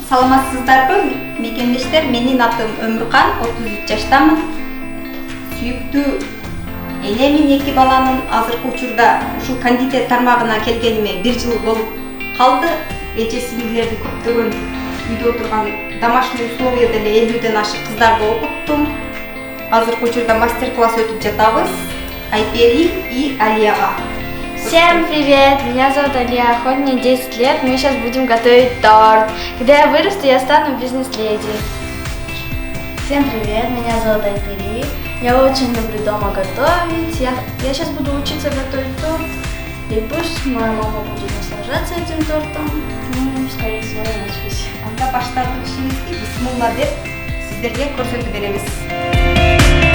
Саламатсыздарбы, мекендештер. Менин атым Өмүркан, 33 жаштамын. Сүйүктүү энемин, 2 баланын. Азыркы учурда ушул кондитер тармагына келгениме 1 жыл болуп калды. Эже-сиңдилерди көптөгөн үйдө отурган домашний условияда эле 50ден ашык кыздарды окуттум. Азыркы учурда мастер-класс өтүп жатабыз. Айпери и Алияга. Всем привет! Меня зовут Алия Охот, мне 10 лет. Мы сейчас будем готовить торт. Когда я вырасту, я стану бизнес-леди. Всем привет! Меня зовут Айпери. Я очень люблю дома готовить. Я сейчас буду учиться готовить торт. И пусть моя мама будет наслаждаться этим тортом. Ну, скорее всего, я начнусь. Анда баштардык ишибизди бисмилла деп сиздерге көрсөтүп беребиз.